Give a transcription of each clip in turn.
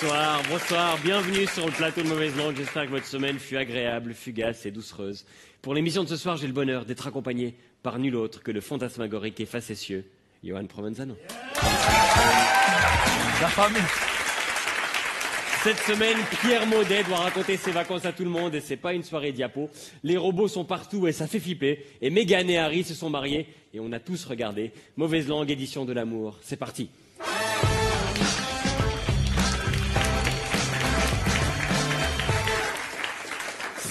Bonsoir, bonsoir, bienvenue sur le plateau de Mauvaise Langue. J'espère que votre semaine fut agréable, fugace et doucereuse. Pour l'émission de ce soir, j'ai le bonheur d'être accompagné par nul autre que le fantasmagorique et facétieux Johan Provenzano. La famille. Cette semaine, Pierre Maudet doit raconter ses vacances à tout le monde et c'est pas une soirée diapo. Les robots sont partout et ça fait flipper. Et Meghan et Harry se sont mariés et on a tous regardé. Mauvaise Langue, édition de l'amour. C'est parti.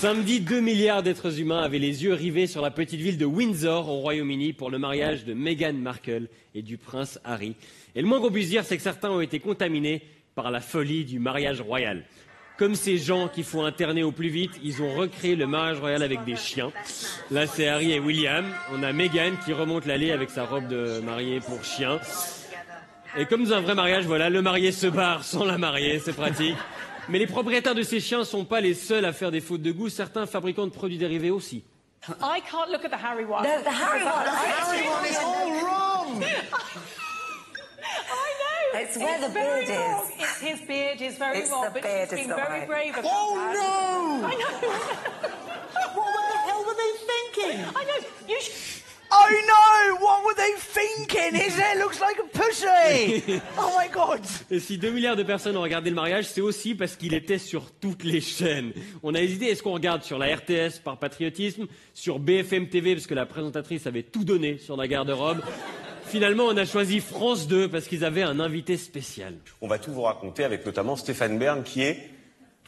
Samedi, 2 milliards d'êtres humains avaient les yeux rivés sur la petite ville de Windsor, au Royaume-Uni, pour le mariage de Meghan Markle et du prince Harry. Et le moins qu'on puisse dire, c'est que certains ont été contaminés par la folie du mariage royal. Comme ces gens qu'il faut interner au plus vite, ils ont recréé le mariage royal avec des chiens. Là, c'est Harry et William. On a Meghan qui remonte l'allée avec sa robe de mariée pour chien. Et comme dans un vrai mariage, voilà, le marié se barre sans la mariée, c'est pratique. Mais les propriétaires de ces chiens ne sont pas les seuls à faire des fautes de goût. Certains fabricants de produits dérivés aussi. I can't look at the Harry one. No, the Harry one. The Harry one is all wrong. I know. It's where the beard is. Wrong. It's his beard is very It's wrong, the but beard she's is being not very right. brave about Oh that. no! I know. What the hell were they thinking? I know. You should... I know! What were they thinking? His hair looks like a pussy! Oh my god! Et si 2 milliards de personnes ont regardé le mariage, c'est aussi parce qu'il était sur toutes les chaînes. On a hésité, est-ce qu'on regarde sur la RTS par patriotisme, sur BFM TV parce que la présentatrice avait tout donné sur la garde-robe. Finalement, on a choisi France 2 parce qu'ils avaient un invité spécial. On va tout vous raconter avec notamment Stéphane Bern qui est...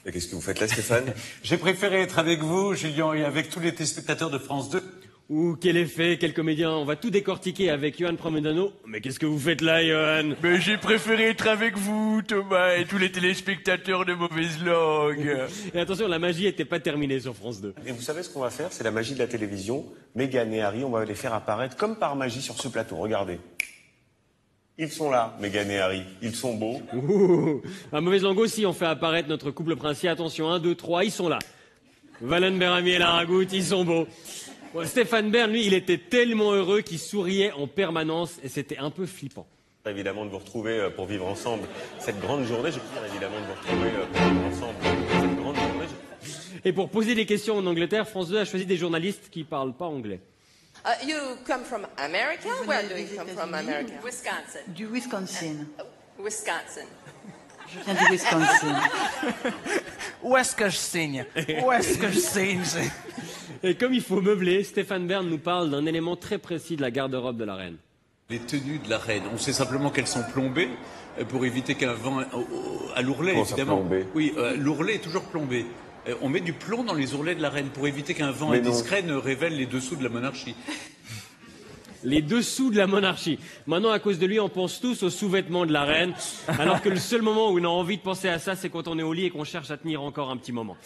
Mais qu'est-ce que vous faites là, Stéphane? J'ai préféré être avec vous, Julien, et avec tous les téléspectateurs de France 2. Ouh, quel effet, quel comédien. On va tout décortiquer avec Johan Provenzano. Mais qu'est-ce que vous faites là, Johan? Mais j'ai préféré être avec vous, Thomas, et tous les téléspectateurs de Mauvaise Langue. Et attention, la magie n'était pas terminée sur France 2. Et vous savez ce qu'on va faire? C'est la magie de la télévision. Meghan et Harry, on va les faire apparaître comme par magie sur ce plateau. Regardez. Ils sont là, Meghan et Harry. Ils sont beaux. Ouh, à Mauvaise Langue aussi, on fait apparaître notre couple princier. Attention, 1, 2, 3, ils sont là. Valen Berami et la Ragout, ils sont beaux. Bon, Stéphane Bern, lui, il était tellement heureux qu'il souriait en permanence et c'était un peu flippant. Évidemment de vous retrouver pour vivre ensemble cette grande journée. Je veux dire évidemment de vous retrouver pour vivre ensemble cette grande journée. Et pour poser des questions en Angleterre, France 2 a choisi des journalistes qui parlent pas anglais. You come from America? Where do you come from, America? Wisconsin. Du Wisconsin. Wisconsin. Je viens du Wisconsin. Où est-ce que je signe? Où est-ce que je signe? Et comme il faut meubler, Stéphane Bern nous parle d'un élément très précis de la garde-robe de la reine. Les tenues de la reine, on sait simplement qu'elles sont plombées pour éviter qu'un vent à l'ourlet, Comment ça, évidemment. plombé? Oui, l'ourlet est toujours plombé. On met du plomb dans les ourlets de la reine pour éviter qu'un vent indiscret ne révèle les dessous de la monarchie. Les dessous de la monarchie. Maintenant, à cause de lui, on pense tous aux sous-vêtements de la reine, alors que le seul moment où on a envie de penser à ça, c'est quand on est au lit et qu'on cherche à tenir encore un petit moment.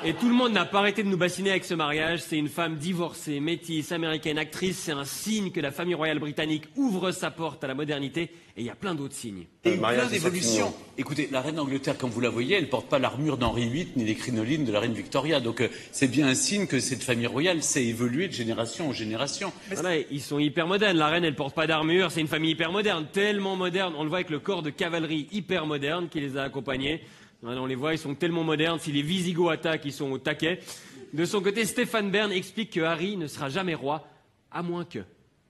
Et tout le monde n'a pas arrêté de nous bassiner avec ce mariage. C'est une femme divorcée, métisse, américaine, actrice. C'est un signe que la famille royale britannique ouvre sa porte à la modernité. Et il y a plein d'autres signes. Et mariage plein de d'évolutions. Saturnin. Écoutez, la reine d'Angleterre, comme vous la voyez, elle porte pas l'armure d'Henri VIII ni les crinolines de la reine Victoria. Donc c'est bien un signe que cette famille royale s'est évoluée de génération en génération. Voilà, ils sont hyper modernes. La reine, elle porte pas d'armure. C'est une famille hyper moderne. Tellement moderne. On le voit avec le corps de cavalerie hyper moderne qui les a accompagnés. On les voit, ils sont tellement modernes. Si les Visigoths attaquent, ils sont au taquet. De son côté, Stéphane Bern explique que Harry ne sera jamais roi, à moins que...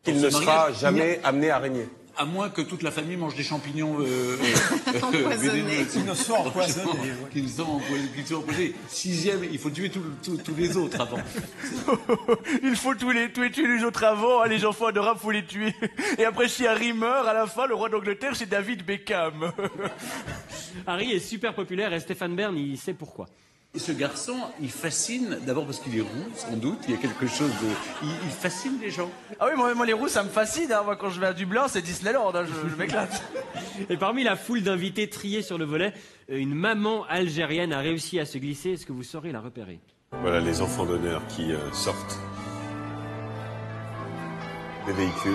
Il ne sera jamais amené à régner. À moins que toute la famille mange des champignons Empoisonnés. Qui nous sont empoisonnés. Qui nous sont empoisonnés. 6e, il faut tuer tous les autres avant. Il faut tuer les autres avant, hein, les enfants adorables, faut les tuer. Et après, si Harry meurt, à la fin, le roi d'Angleterre, c'est David Beckham. Harry est super populaire et Stéphane Bern, il sait pourquoi. Et ce garçon, il fascine, d'abord parce qu'il est roux, sans doute, il y a quelque chose de... Il fascine les gens. Ah oui, moi les roux, ça me fascine. Hein. Moi, quand je vais à Dublin, c'est Disneyland, hein, je m'éclate. Et parmi la foule d'invités triés sur le volet, une maman algérienne a réussi à se glisser. Est-ce que vous saurez la repérer? Voilà les enfants d'honneur qui sortent des véhicules.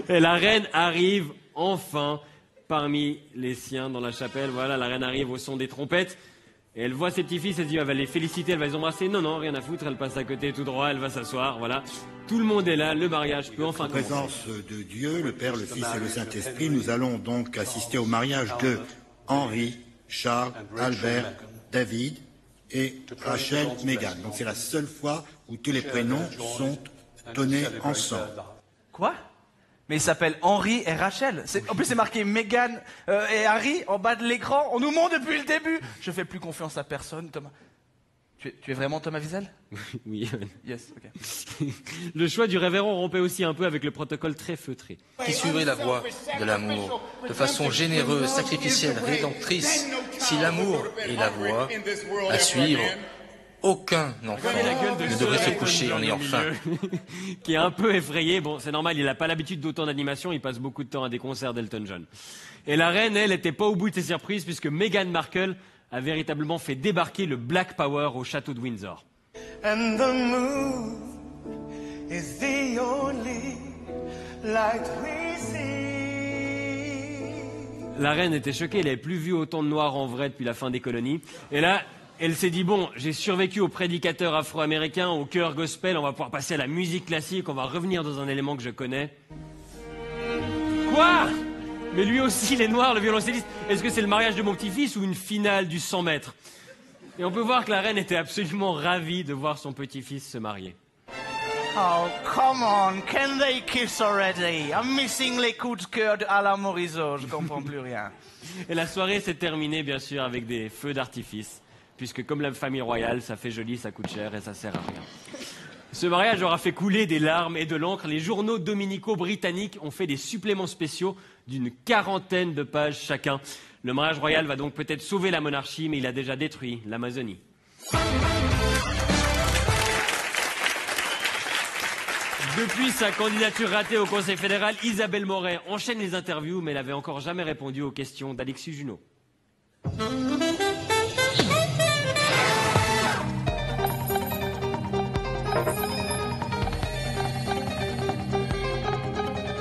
Et la reine arrive enfin parmi les siens dans la chapelle. Voilà, la reine arrive au son des trompettes. Et elle voit ses petits-fils, elle dit, elle va les féliciter, elle va les embrasser. Non, non, rien à foutre, elle passe à côté tout droit, elle va s'asseoir, voilà. Tout le monde est là, le mariage peut enfin En commencer. présence de Dieu, le Père, le Fils et le Saint-Esprit, nous allons donc assister au mariage de Henri, Charles, Albert, David et Rachel, Meghan. Donc c'est la seule fois où tous les prénoms sont donnés ensemble. Quoi? Mais ils s'appellent Henri et Rachel. En plus, c'est marqué Meghan et Harry en bas de l'écran. On nous ment depuis le début. Je fais plus confiance à personne, Thomas. Tu es vraiment Thomas Wiesel? Oui. Yes, ok. Le choix du révérend rompait aussi un peu avec le protocole très feutré. Qui suivrait la voie de l'amour, de façon généreuse, sacrificielle, rédemptrice. Si l'amour est la voie à suivre, aucun enfant ne devrait se coucher en ayant faim. Qui est un peu effrayé. Bon, c'est normal, il n'a pas l'habitude d'autant d'animation, il passe beaucoup de temps à des concerts d'Elton John. Et la reine, elle, n'était pas au bout de ses surprises, puisque Meghan Markle a véritablement fait débarquer le Black Power au château de Windsor. And the moon is the only light we see. La reine était choquée, elle n'avait plus vu autant de noirs en vrai depuis la fin des colonies. Et là, elle s'est dit, bon, j'ai survécu aux prédicateurs afro-américains, au chœur gospel, on va pouvoir passer à la musique classique, on va revenir dans un élément que je connais. Quoi? Mais lui aussi, les noirs, le violoncelliste, est-ce que c'est le mariage de mon petit-fils ou une finale du 100 mètres? Et on peut voir que la reine était absolument ravie de voir son petit-fils se marier. Oh, come on, can they kiss already? I'm missing les coups de cœur de Alain Morisot, je comprends plus rien. Et la soirée s'est terminée, bien sûr, avec des feux d'artifice. Puisque comme la famille royale, ça fait joli, ça coûte cher et ça sert à rien. Ce mariage aura fait couler des larmes et de l'encre. Les journaux dominicaux britanniques ont fait des suppléments spéciaux d'une 40aine de pages chacun. Le mariage royal va donc peut-être sauver la monarchie, mais il a déjà détruit l'Amazonie. Depuis sa candidature ratée au Conseil fédéral, Isabelle Moret enchaîne les interviews, mais elle n'avait encore jamais répondu aux questions d'Alexis Junot.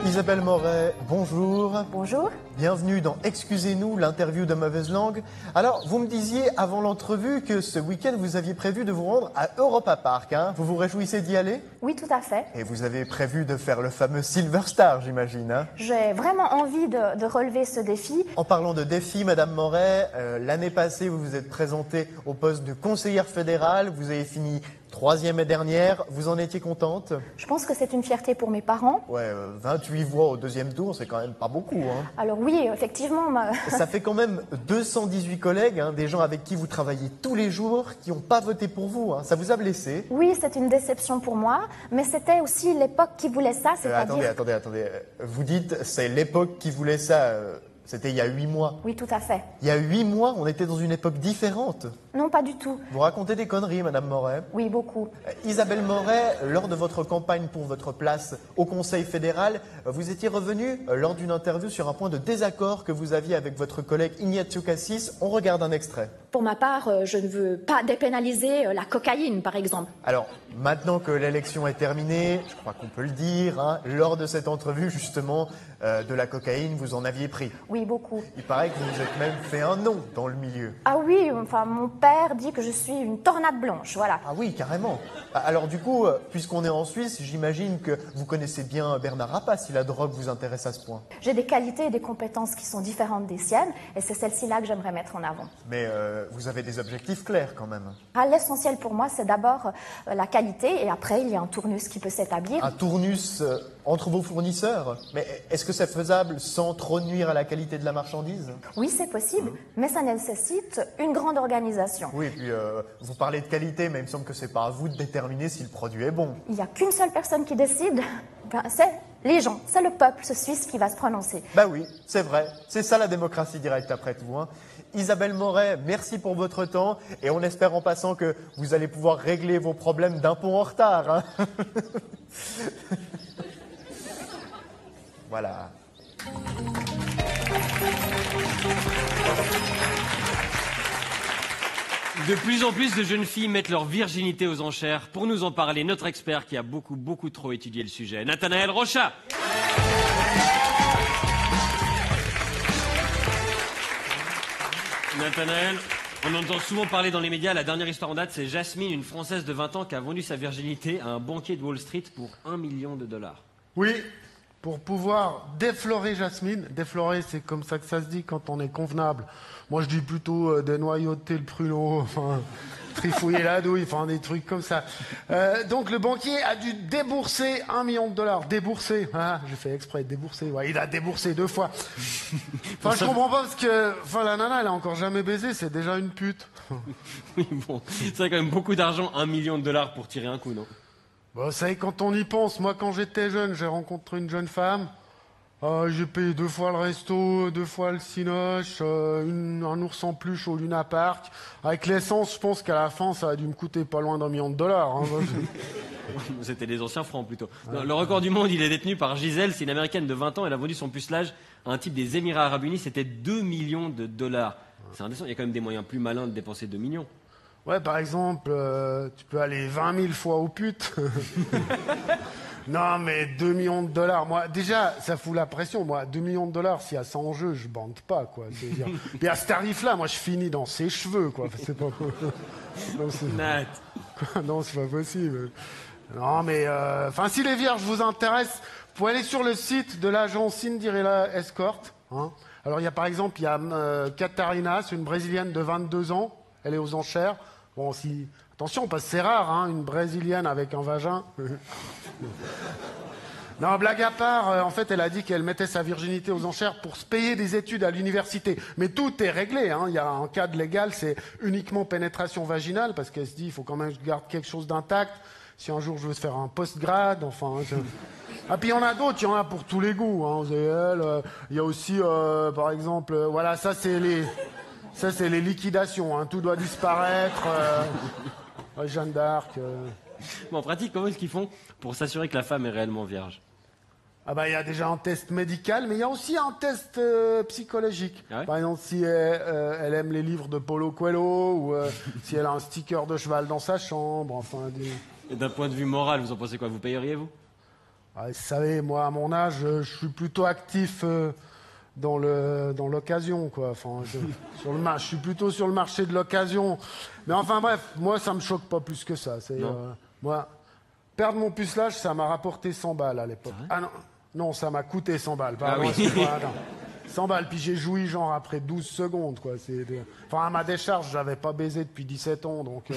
Isabelle Moret, bonjour. Bonjour. Bienvenue dans Excusez-nous, l'interview de mauvaise langue. Alors, vous me disiez avant l'entrevue que ce week-end, vous aviez prévu de vous rendre à Europa Park. Hein. Vous vous réjouissez d'y aller? Oui, tout à fait. Et vous avez prévu de faire le fameux Silver Star, j'imagine. Hein. J'ai vraiment envie de relever ce défi. En parlant de défi, Madame Moret, l'année passée, vous vous êtes présentée au poste de conseillère fédérale. Vous avez fini 3e et dernière. Vous en étiez contente? Je pense que c'est une fierté pour mes parents. Ouais, 28 voix au 2e tour, c'est quand même pas beaucoup. Hein. Alors oui, effectivement. Ça fait quand même 218 collègues, hein, des gens avec qui vous travaillez tous les jours, qui n'ont pas voté pour vous. Hein. Ça vous a blessé? Oui, c'est une déception pour moi, mais c'était aussi l'époque qui voulait ça, c'est-à-dire... Attendez. Vous dites, c'est l'époque qui voulait ça. C'était il y a 8 mois. Oui, tout à fait. Il y a 8 mois, on était dans une époque différente. Non, pas du tout. Vous racontez des conneries, Madame Moret? Oui, beaucoup. Isabelle Moret, lors de votre campagne pour votre place au Conseil fédéral, vous étiez revenue lors d'une interview sur un point de désaccord que vous aviez avec votre collègue Ignacio Cassis. On regarde un extrait. Pour ma part, je ne veux pas dépénaliser la cocaïne, par exemple. Alors, maintenant que l'élection est terminée, je crois qu'on peut le dire, hein, lors de cette entrevue, justement, de la cocaïne, vous en aviez pris. Oui, beaucoup. Il paraît que vous vous êtes même fait un nom dans le milieu. Ah oui, enfin, mon père dit que je suis une tornade blanche, voilà. Ah oui, carrément. Alors du coup, puisqu'on est en Suisse, j'imagine que vous connaissez bien Bernard Rappa, si la drogue vous intéresse à ce point. J'ai des qualités et des compétences qui sont différentes des siennes, et c'est celle-ci-là que j'aimerais mettre en avant. Mais vous avez des objectifs clairs quand même. Ah, l'essentiel pour moi, c'est d'abord la qualité, et après, il y a un tournus qui peut s'établir. Un tournus entre vos fournisseurs? Mais est-ce que c'est faisable sans trop nuire à la qualité de la marchandise? Oui, c'est possible, mais ça nécessite une grande organisation. Oui, et puis vous parlez de qualité, mais il me semble que c'est pas à vous de déterminer si le produit est bon. Il n'y a qu'une seule personne qui décide, c'est les gens, c'est le peuple suisse qui va se prononcer. Bah oui, c'est vrai, c'est ça la démocratie directe après tout. Hein. Isabelle Moret, merci pour votre temps, et on espère en passant que vous allez pouvoir régler vos problèmes d'impôts en retard. Hein. Voilà. De plus en plus de jeunes filles mettent leur virginité aux enchères. Pour nous en parler, notre expert qui a beaucoup trop étudié le sujet, Nathanaël Rocha. Nathanaël, On entend souvent parler dans les médias. La dernière histoire en date, c'est Jasmine, une Française de 20 ans qui a vendu sa virginité à un banquier de Wall Street pour $1 million. Oui, pour pouvoir déflorer Jasmine. Déflorer, c'est comme ça que ça se dit quand on est convenable. Moi, je dis plutôt dénoyauter le pruneau, enfin, trifouiller la douille, enfin, des trucs comme ça. Donc, le banquier a dû débourser $1 million. Débourser, ah, j'ai fait exprès, débourser. Ouais, il a déboursé 2 fois. Enfin, je comprends pas parce que, enfin, la nana, elle a encore jamais baisé, c'est déjà une pute. Oui, bon, c'est quand même beaucoup d'argent, $1 million pour tirer un coup, non? Bon, ça y est, quand on y pense, moi, quand j'étais jeune, j'ai rencontré une jeune femme. J'ai payé 2 fois le resto, 2 fois le cinoche, un ours en peluche au Luna Park. Avec l'essence, je pense qu'à la fin, ça a dû me coûter pas loin d'1 million. Hein. C'était des anciens francs, plutôt. Non, le record du monde, il est détenu par Gisèle. C'est une Américaine de 20 ans. Elle a vendu son pucelage à un type des Émirats Arabes Unis. C'était $2 millions. C'est indécent. Il y a quand même des moyens plus malins de dépenser 2 millions. Ouais, par exemple, tu peux aller 20 000 fois aux putes. Non, mais $2 millions, moi, déjà, ça fout la pression. Moi, $2 millions, s'il y a ça en jeu, je bande pas, quoi. C'est-à-dire... Puis à ce tarif-là, moi, je finis dans ses cheveux, quoi. C'est pas... Non, non, c'est pas possible. Non, mais, enfin, si les vierges vous intéressent, vous pouvez aller sur le site de l'agence Cinderella Escort. Hein. Alors, il y a, par exemple, il y a Catarina, c'est une Brésilienne de 22 ans. Elle est aux enchères. Bon, si... Attention, parce que c'est rare, hein, une Brésilienne avec un vagin. Non, blague à part, en fait, elle a dit qu'elle mettait sa virginité aux enchères pour se payer des études à l'université. Mais tout est réglé, hein. Il y a un cadre légal, c'est uniquement pénétration vaginale, parce qu'elle se dit, il faut quand même que je garde quelque chose d'intact. Si un jour je veux faire un post-grade, enfin... Ah, puis il y en a d'autres, il y en a pour tous les goûts, hein. Il y a aussi, par exemple, voilà, ça c'est les liquidations, hein. Tout doit disparaître. Jeanne d'Arc. Bon, en pratique, comment est-ce qu'ils font pour s'assurer que la femme est réellement vierge? Ah bah il y a déjà un test médical, mais il y a aussi un test psychologique. Ah ouais? Par exemple, si elle aime les livres de Paulo Coelho, ou si elle a un sticker de cheval dans sa chambre, enfin... Et d'un point de vue moral, vous en pensez quoi? Vous payeriez, vous? Ah, vous savez, moi, à mon âge, je suis plutôt actif... dans l'occasion, quoi. Enfin, je suis plutôt sur le marché de l'occasion. Mais enfin bref, moi ça me choque pas plus que ça. Moi, perdre mon pucelage, ça m'a rapporté 100 balles à l'époque. Ah non, ça m'a coûté 100 balles. Pardon, ah oui. 100 balles, puis j'ai joui genre après 12 secondes, quoi. Enfin, à ma décharge, j'avais pas baisé depuis 17 ans, donc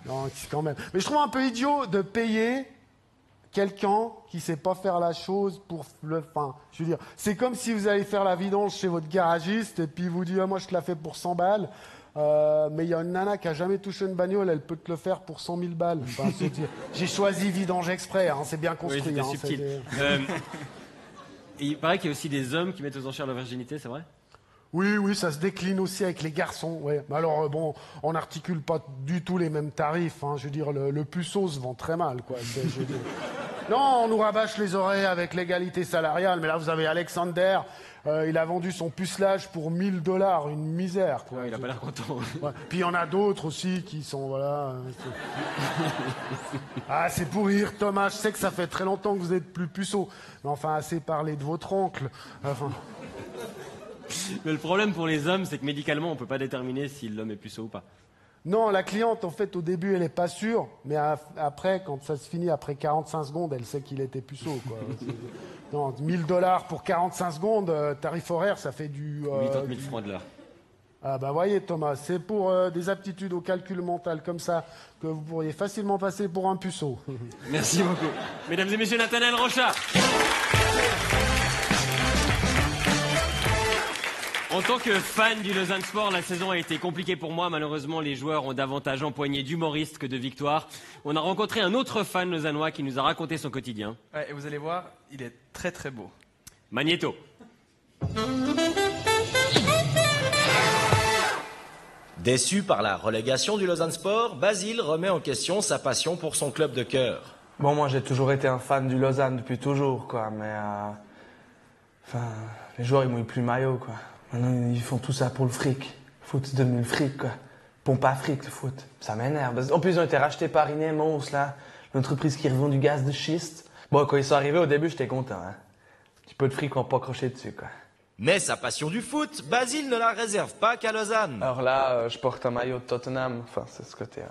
non, quand même. Mais je trouve un peu idiot de payer quelqu'un qui sait pas faire la chose pour le... Enfin, je veux dire, c'est comme si vous allez faire la vidange chez votre garagiste et puis vous dites moi je te la fais pour 100 balles, mais il y a une nana qui a jamais touché une bagnole, elle peut te le faire pour 100 000 balles. Enfin, j'ai choisi vidange exprès, hein, c'est bien construit. Oui, hein, subtil. Il paraît qu'il y a aussi des hommes qui mettent aux enchères leur virginité, c'est vrai? Oui, ça se décline aussi avec les garçons. Ouais. Mais alors, bon, on n'articule pas du tout les mêmes tarifs. Hein. Je veux dire, le puceau se vend très mal, quoi. Non, on nous rabâche les oreilles avec l'égalité salariale. Mais là, vous avez Alexander. Il a vendu son pucelage pour $1 000, une misère, quoi. Ouais, il a pas l'air content. Ouais. Puis il y en a d'autres aussi qui sont, voilà... Ah, c'est pour rire, Thomas. Je sais que ça fait très longtemps que vous êtes plus puceau. Mais enfin, assez parlé de votre oncle. Enfin... Mais le problème pour les hommes, c'est que médicalement, on ne peut pas déterminer si l'homme est puceau ou pas. Non, la cliente, en fait, au début, elle n'est pas sûre, mais après, quand ça se finit, après 45 secondes, elle sait qu'il était puceau, quoi. Non, $1 000 pour 45 secondes, tarif horaire, ça fait du... 80 000 francs de l'heure. Ah bah voyez, Thomas, c'est pour des aptitudes au calcul mental comme ça que vous pourriez facilement passer pour un puceau. Merci beaucoup. Mesdames et messieurs, Nathanaël Rochard. En tant que fan du Lausanne Sport, la saison a été compliquée pour moi. Malheureusement, les joueurs ont davantage empoigné d'humoristes que de victoires. On a rencontré un autre fan lausannois qui nous a raconté son quotidien. Ouais, et vous allez voir, il est très très beau. Magnéto. Déçu par la relégation du Lausanne Sport, Basile remet en question sa passion pour son club de cœur. Bon, moi j'ai toujours été un fan du Lausanne depuis toujours, quoi, mais enfin, les joueurs ils mouillent plus le maillot, quoi. Maintenant ils font tout ça pour le fric. Le foot c'est devenu le fric, quoi. Pompe à fric le foot, ça m'énerve. En plus ils ont été rachetés par Ineos, là, l'entreprise qui revend du gaz de schiste. Bon, quand ils sont arrivés au début j'étais content, hein. Un petit peu de fric on pas accroché dessus, quoi. Mais sa passion du foot, Basile ne la réserve pas qu'à Lausanne. Alors là, je porte un maillot de Tottenham, enfin c'est ce côté, ouais.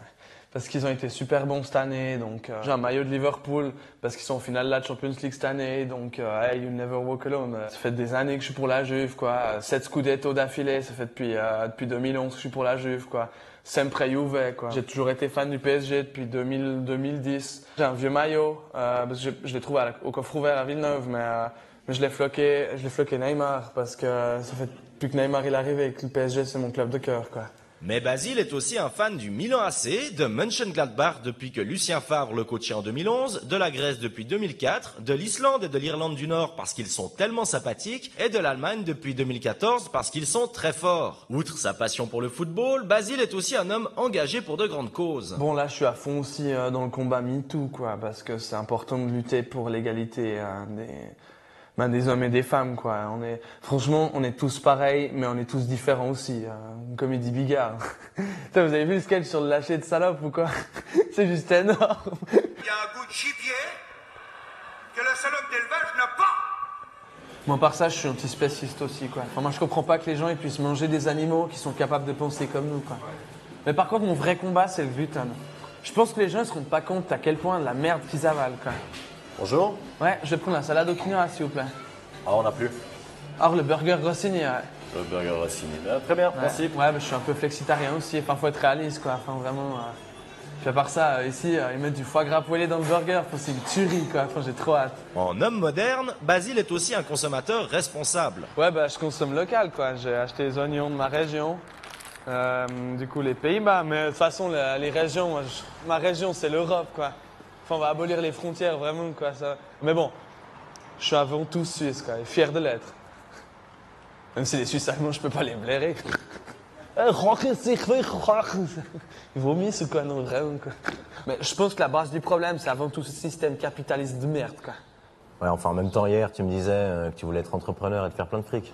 Parce qu'ils ont été super bons cette année, donc j'ai un maillot de Liverpool, parce qu'ils sont en finale de la Champions League cette année, donc hey, you never walk alone. Ça fait des années que je suis pour la Juve, quoi. 7 Scudetto d'affilée, ça fait depuis 2011 que je suis pour la Juve, quoi. Sempre Juve, quoi. J'ai toujours été fan du PSG depuis 2010. J'ai un vieux maillot, parce que je l'ai trouvé au coffre ouvert à Villeneuve, mais je l'ai floqué Neymar, parce que ça fait depuis que Neymar il est arrivé, que le PSG c'est mon club de cœur, quoi. Mais Basile est aussi un fan du Milan AC, de Mönchengladbach depuis que Lucien Favre le coachait en 2011, de la Grèce depuis 2004, de l'Islande et de l'Irlande du Nord parce qu'ils sont tellement sympathiques, et de l'Allemagne depuis 2014 parce qu'ils sont très forts. Outre sa passion pour le football, Basile est aussi un homme engagé pour de grandes causes. Bon, là je suis à fond aussi dans le combat MeToo, quoi, parce que c'est important de lutter pour l'égalité des hommes et des femmes, quoi. Franchement, on est tous pareils, mais on est tous différents aussi. Comme il dit Bigard. Putain, vous avez vu le sketch sur le lâcher de salope ou quoi? C'est juste énorme. Il y a un goût de gibier que la salope d'élevage n'a pas. Moi, par ça, je suis antispéciste aussi, quoi. Enfin, moi, je comprends pas que les gens ils puissent manger des animaux qui sont capables de penser comme nous, quoi. Mais par contre, mon vrai combat, c'est le gluten. Je pense que les gens ne se rendent pas compte à quel point de la merde qu'ils avalent, quoi. Bonjour. Ouais, je vais prendre la salade au quinoa, s'il vous plaît. Ah, on n'a plus. Alors, le burger Rossini, ouais. Le burger Rossini. Très bien, ouais. merci. Ouais, mais je suis un peu flexitarien aussi. Enfin, faut être réaliste, quoi. Enfin, vraiment. Puis à part ça, ici, ils mettent du foie gras poêlé dans le burger. Enfin, c'est une tuerie, quoi. Enfin, j'ai trop hâte. En homme moderne, Basile est aussi un consommateur responsable. Ouais, bah, je consomme local, quoi. J'ai acheté les oignons de ma région. Du coup, les Pays-Bas. Mais de toute façon, les régions, ma région, c'est l'Europe, quoi. Enfin, on va abolir les frontières, vraiment, quoi, ça. Mais bon, je suis avant tout suisse, quoi, et fier de l'être. Même si les Suisses allemands, je peux pas les blairer. Ils vomissent ou quoi, non, vraiment, quoi. Mais je pense que la base du problème, c'est avant tout ce système capitaliste de merde, quoi. Ouais, enfin, en même temps, hier, tu me disais que tu voulais être entrepreneur et te faire plein de fric.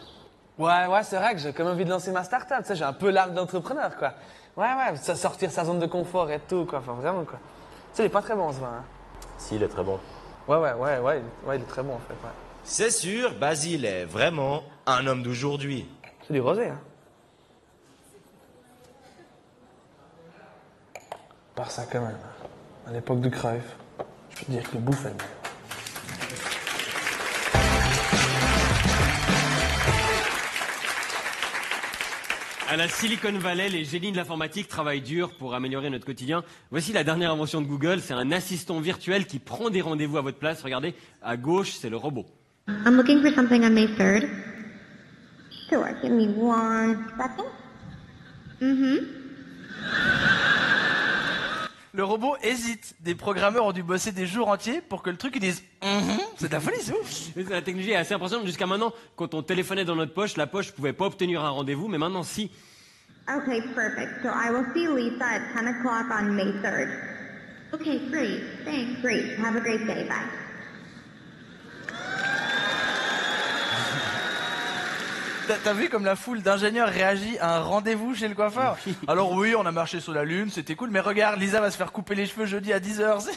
Ouais, c'est vrai que j'ai quand même envie de lancer ma start-up, tu sais, j'ai un peu l'âme d'entrepreneur, quoi. Ouais, sortir sa zone de confort et tout, quoi, enfin, vraiment, quoi. Tu sais, il est pas très bon, ce vin. Hein. Si, il est très bon. Ouais, il est très bon, en fait, ouais. C'est sûr, Basile est vraiment un homme d'aujourd'hui. C'est du rosé, hein. Par ça, quand même. À l'époque du Cruyff, je peux te dire que le bouffe est mieux. À la Silicon Valley, les génies de l'informatique travaillent dur pour améliorer notre quotidien. Voici la dernière invention de Google, c'est un assistant virtuel qui prend des rendez-vous à votre place. Regardez, à gauche, c'est le robot. I'm looking for something on May 3rd. Sure, give me 1 second. Le robot hésite. Des programmeurs ont dû bosser des jours entiers pour que le truc ils disent C'est de la folie, c'est ouf. La technologie est assez impressionnante. Jusqu'à maintenant, quand on téléphonait dans notre poche, la poche pouvait pas obtenir un rendez-vous, mais maintenant si. Okay, perfect. So I will see Lisa at 10 o'clock on May 3rd. Okay, great. Thanks. Great. Have a great day. Bye. T'as vu comme la foule d'ingénieurs réagit à un rendez-vous chez le coiffeur? Alors oui, on a marché sur la Lune, c'était cool, mais regarde, Lisa va se faire couper les cheveux jeudi à 10h.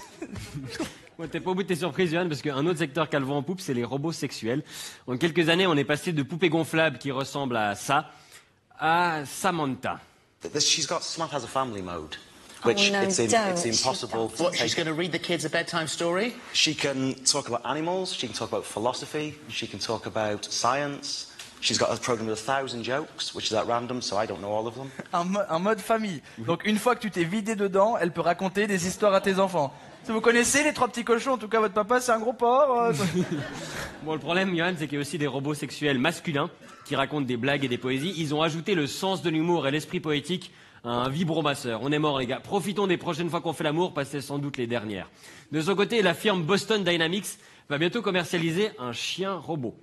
Ouais, t'es pas au bout de tes surprises, Johan, parce qu'un autre secteur qui a le vent en poupe, c'est les robots sexuels. En quelques années, on est passé de poupées gonflables qui ressemblent à ça, à Samantha. Samantha has a family mode. Which it's impossible. What, she's going to read the kids a bedtime story? She can talk about animals, she can talk about philosophy, she can talk about science. She's got a program with 1,000 jokes, which is at random, so I don't know all of them. Un mode famille. Donc une fois que tu t'es vidé dedans, elle peut raconter des histoires à tes enfants. Si vous connaissez les 3 petits cochons, en tout cas votre papa c'est un gros porc. Bon, le problème, Johan, c'est qu'il y a aussi des robots sexuels masculins qui racontent des blagues et des poésies. Ils ont ajouté le sens de l'humour et l'esprit poétique à un vibromasseur. On est mort, les gars. Profitons des prochaines fois qu'on fait l'amour, parce que c'est sans doute les dernières. De son côté, la firme Boston Dynamics va bientôt commercialiser un chien robot.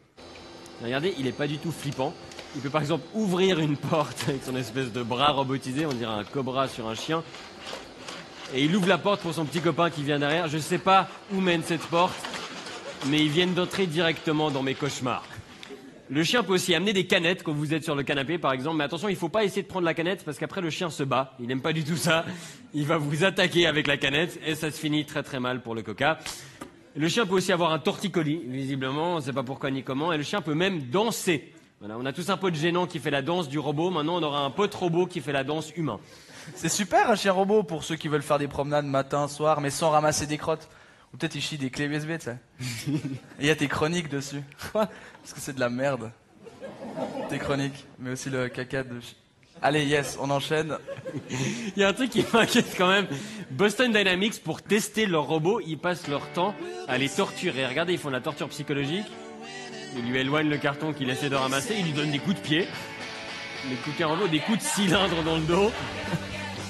Regardez, il est pas du tout flippant. Il peut par exemple ouvrir une porte avec son espèce de bras robotisé, on dirait un cobra sur un chien. Et il ouvre la porte pour son petit copain qui vient derrière. Je sais pas où mène cette porte, mais ils viennent d'entrer directement dans mes cauchemars. Le chien peut aussi amener des canettes quand vous êtes sur le canapé, par exemple. Mais attention, il faut pas essayer de prendre la canette parce qu'après le chien se bat. Il n'aime pas du tout ça. Il va vous attaquer avec la canette et ça se finit très très mal pour le coca. Le chien peut aussi avoir un torticolis, visiblement, on ne sait pas pourquoi ni comment, et le chien peut même danser Voilà, on a tous un pote gênant qui fait la danse du robot, maintenant on aura un pote robot qui fait la danse humain. C'est super un chien robot pour ceux qui veulent faire des promenades matin, soir, mais sans ramasser des crottes. Ou peut-être il chie des clés USB, tu sais. Et il y a tes chroniques dessus. Quoi? Parce que c'est de la merde. Tes chroniques, mais aussi le caca de... Allez, yes, on enchaîne. Il y a un truc qui m'inquiète quand même. Boston Dynamics, pour tester leurs robots, ils passent leur temps à les torturer. Regardez, ils font de la torture psychologique. Ils lui éloignent le carton qu'il essaie de ramasser, ils lui donnent des coups de pied. Des coups de robot, des coups de cylindre dans le dos.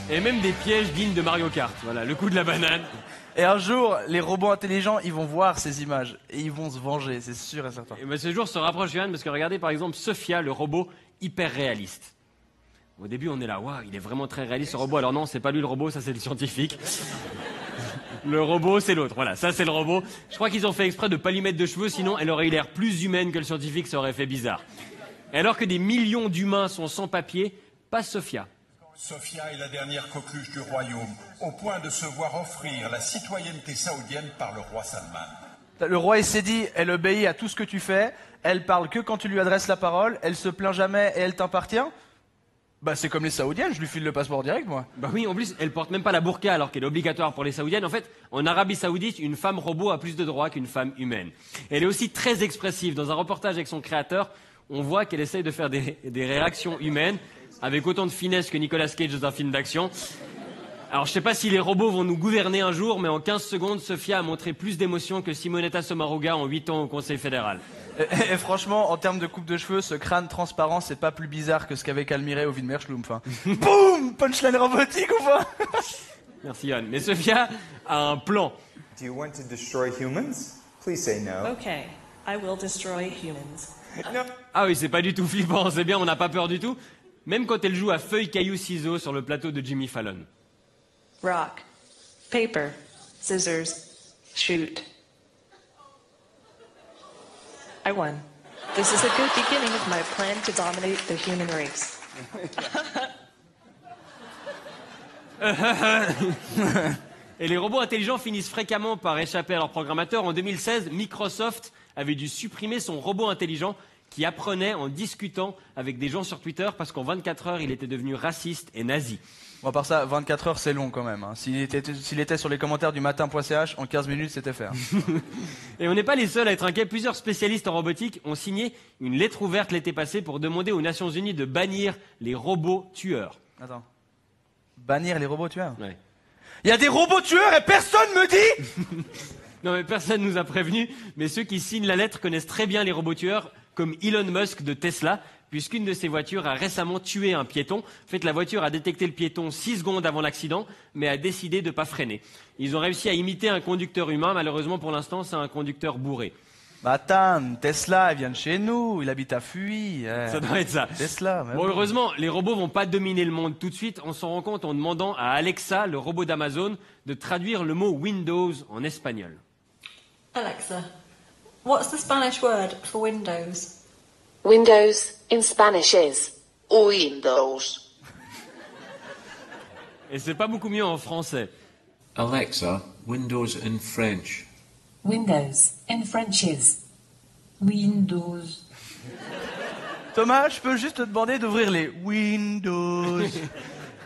Et même des pièges dignes de Mario Kart. Voilà, le coup de la banane. Et un jour, les robots intelligents, ils vont voir ces images. Et ils vont se venger, c'est sûr et certain. Et ben, ce jour se rapproche, Johan, parce que regardez par exemple Sophia, le robot hyper réaliste. Au début, on est là, waouh, il est vraiment très réaliste ce robot. Alors non, c'est pas lui le robot, ça c'est le scientifique. Le robot, c'est l'autre. Voilà, ça c'est le robot. Je crois qu'ils ont fait exprès de pas lui mettre de cheveux, sinon elle aurait eu l'air plus humaine que le scientifique, ça aurait fait bizarre. Et alors que des millions d'humains sont sans papier, pas Sophia. Sophia est la dernière coqueluche du royaume, au point de se voir offrir la citoyenneté saoudienne par le roi Salman. Le roi il s'est dit, elle obéit à tout ce que tu fais, elle parle que quand tu lui adresses la parole, elle se plaint jamais et elle t'appartient. Bah c'est comme les Saoudiennes, je lui file le passeport direct moi. Bah oui, en plus, elle porte même pas la burqa alors qu'elle est obligatoire pour les Saoudiennes. En fait, en Arabie Saoudite, une femme robot a plus de droits qu'une femme humaine. Elle est aussi très expressive. Dans un reportage avec son créateur, on voit qu'elle essaye de faire des réactions humaines avec autant de finesse que Nicolas Cage dans un film d'action. Alors je sais pas si les robots vont nous gouverner un jour, mais en 15 secondes, Sophia a montré plus d'émotion que Simonetta Sommaruga en 8 ans au Conseil fédéral. Et franchement, en termes de coupe de cheveux, ce crâne transparent, c'est pas plus bizarre que ce qu'avait Calmiré au Widmerschlumpf. Hein. Boum, punchline robotique ou pas? Merci Yann. Mais Sophia a un plan. Do you want to destroy humans? Please say no. Okay, I will destroy humans. No. Ah oui, c'est pas du tout flippant, c'est bien, on n'a pas peur du tout. Même quand elle joue à feuille, caillou, ciseaux sur le plateau de Jimmy Fallon. Rock, paper, scissors, shoot. I won. This is a good beginning of my plan to dominate the human race. Et les robots intelligents finissent fréquemment par échapper à leur programmateur. En 2016, Microsoft avait dû supprimer son robot intelligent qui apprenait en discutant avec des gens sur Twitter parce qu'en 24 heures, il était devenu raciste et nazi. Bon, à part ça, 24 heures, c'est long quand même. Hein. S'il était sur les commentaires du matin.ch, en 15 minutes, c'était fait. Hein. Et on n'est pas les seuls à être inquiets. Plusieurs spécialistes en robotique ont signé une lettre ouverte l'été passé pour demander aux Nations Unies de bannir les robots tueurs. Attends. Bannir les robots tueurs? Ouais. Il y a des robots tueurs et personne me dit. Non mais personne nous a prévenus, mais ceux qui signent la lettre connaissent très bien les robots tueurs, comme Elon Musk de Tesla, puisqu'une de ses voitures a récemment tué un piéton. En fait, la voiture a détecté le piéton 6 secondes avant l'accident, mais a décidé de ne pas freiner. Ils ont réussi à imiter un conducteur humain, malheureusement pour l'instant c'est un conducteur bourré. Bah attends, Tesla, il vient de chez nous, il habite à Fuy. Ça doit être ça. Tesla. Bon, heureusement, les robots vont pas dominer le monde tout de suite. On s'en rend compte en demandant à Alexa, le robot d'Amazon, de traduire le mot Windows en espagnol. Alexa, what's the Spanish word for Windows? Windows in Spanish is Windows. Et c'est pas beaucoup mieux en français. Alexa, Windows in French. Windows in French is Windows. Thomas, je peux juste te demander d'ouvrir les Windows.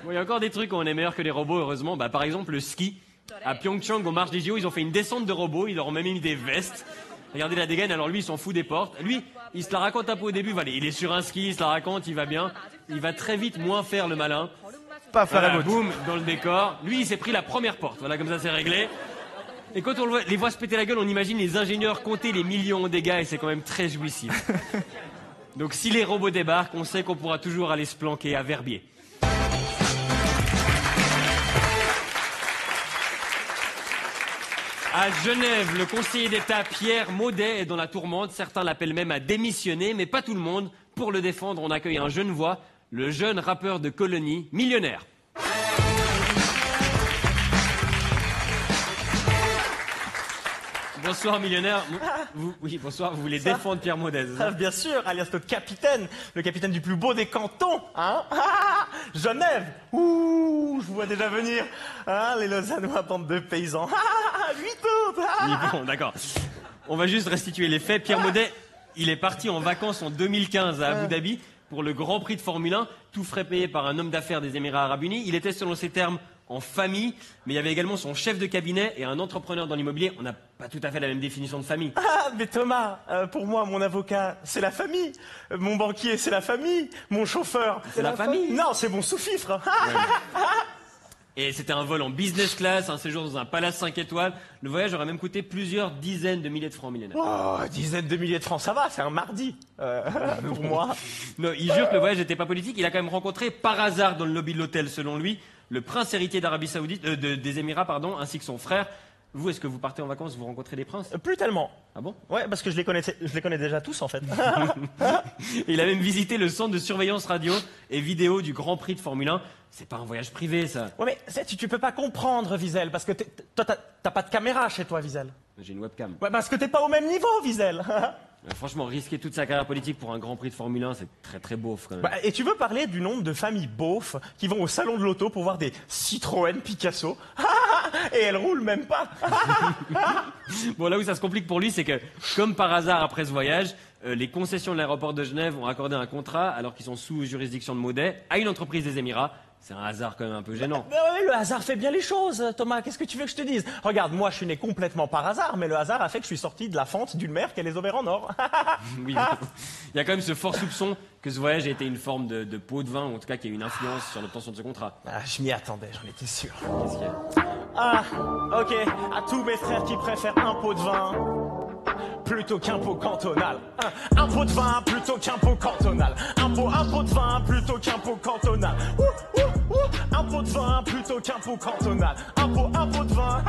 Bon, il y a encore des trucs où on est meilleur que les robots, heureusement. Bah, par exemple, le ski. À Pyeongchang, aux marches des JO, ils ont fait une descente de robots, ils leur ont même mis des vestes. Regardez la dégaine, alors lui, il s'en fout des portes. Lui, il se la raconte un peu au début, voilà, il est sur un ski, il se la raconte, il va bien. Il va très vite moins faire le malin. Pas faire voilà, la boum, dans le décor. Lui, il s'est pris la première porte, voilà, comme ça c'est réglé. Et quand on les voit se péter la gueule, on imagine les ingénieurs compter les millions de dégâts et c'est quand même très jouissif. Donc si les robots débarquent, on sait qu'on pourra toujours aller se planquer à Verbier. À Genève, le conseiller d'État Pierre Maudet est dans la tourmente. Certains l'appellent même à démissionner, mais pas tout le monde. Pour le défendre, on accueille un Genevois, le jeune rappeur de Colonie, Millionnaire. Bonsoir Millionnaire. Oui, bonsoir, vous voulez défendre Pierre Maudet, c'est ça? Bien sûr, alias le capitaine du plus beau des cantons, hein. Genève, ouh, je vous vois déjà venir, hein, les Lausannois, bande de paysans, 8 autres. Oui, bon, d'accord. On va juste restituer les faits. Pierre Maudet Il est parti en vacances en 2015 à Abu Dhabi pour le Grand Prix de Formule 1, tout frais payé par un homme d'affaires des Émirats Arabes Unis. Il était, selon ses termes, en famille, mais il y avait également son chef de cabinet et un entrepreneur dans l'immobilier. On n'a pas tout à fait la même définition de famille. Ah, mais Thomas, pour moi, mon avocat, c'est la famille. Mon banquier, c'est la famille. Mon chauffeur, c'est la famille. Non, c'est mon sous-fifre. Et c'était un vol en business class, un séjour dans un palace 5 étoiles. Le voyage aurait même coûté plusieurs dizaines de milliers de francs millénaires. Oh, dizaines de milliers de francs, ça va, c'est un mardi. Pour moi. Non, il jure que le voyage n'était pas politique. Il a quand même rencontré par hasard dans le lobby de l'hôtel, selon lui, le prince héritier d'Arabie Saoudite, des Émirats, pardon, ainsi que son frère. Vous, est-ce que vous partez en vacances, vous rencontrez des princes? Plus tellement. Ah bon? Ouais, parce que je les connais déjà tous, en fait. Il a même visité le centre de surveillance radio et vidéo du Grand Prix de Formule 1. C'est pas un voyage privé, ça. Ouais, mais tu peux pas comprendre, Wiesel, parce que toi, t'as pas de caméra chez toi, Wiesel. J'ai une webcam. Ouais, parce que t'es pas au même niveau, Wiesel. Franchement, risquer toute sa carrière politique pour un Grand Prix de Formule 1, c'est très très beauf quand même. Et tu veux parler du nombre de familles beaufs qui vont au salon de l'auto pour voir des Citroën Picasso et elles roulent même pas. Bon, là où ça se complique pour lui, c'est que, comme par hasard après ce voyage, les concessions de l'aéroport de Genève ont accordé un contrat, alors qu'ils sont sous juridiction de Maudet, à une entreprise des Émirats. C'est un hasard quand même un peu gênant. Mais ouais, le hasard fait bien les choses, Thomas. Qu'est-ce que tu veux que je te dise? Regarde, moi je suis né complètement par hasard, mais le hasard a fait que je suis sorti de la fente d'une mère qui a les ovaires en or. Oui, il y a quand même ce fort soupçon que ce voyage a été une forme de pot de vin, ou en tout cas qu'il y a eu une influence sur l'obtention de ce contrat. Ah, je m'y attendais, j'en étais sûr. Qu'est-ce qu'il y a? Ah, ok, à tous mes frères qui préfèrent un pot de vin plutôt qu'un pot cantonal. Un pot de vin plutôt qu'un pot cantonal. Un pot de vin plutôt qu'un pot cantonal. Un pot de vin plutôt qu'un pot cantonal. Un pot de vin.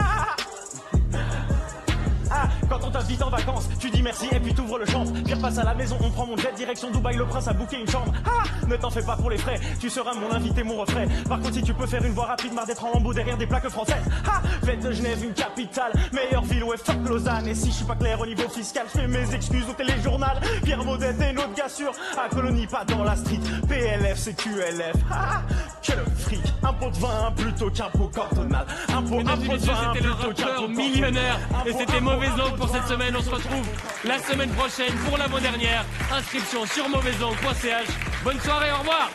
Ah, quand on t'invite en vacances, tu dis merci et puis t'ouvres le champ. Puis repasse à la maison, on prend mon jet direction Dubaï, le prince a booké une chambre. Ah, ne t'en fais pas pour les frais, tu seras mon invité, mon refrain. Par contre, si tu peux faire une voie rapide, marre d'être en lambeau derrière des plaques françaises. Ah, faites de Genève une capitale, meilleure ville, ouais, fuck Lausanne. Et si je suis pas clair au niveau fiscal, je fais mes excuses au téléjournal. Pierre Maudet et notre gars sûr, à Colonie, pas dans la street. PLF, c'est QLF. Ah, que le fric, un pot de vin plutôt qu'un pot cantonal. Un pot de vin c'était le plutôt qu'un rappeur pot millionnaire. Et c'était Mauvaise Langue pour cette semaine. On se retrouve la semaine prochaine pour l'avant-dernière. Inscription sur mauvaiselangue.ch. Bonne soirée, au revoir.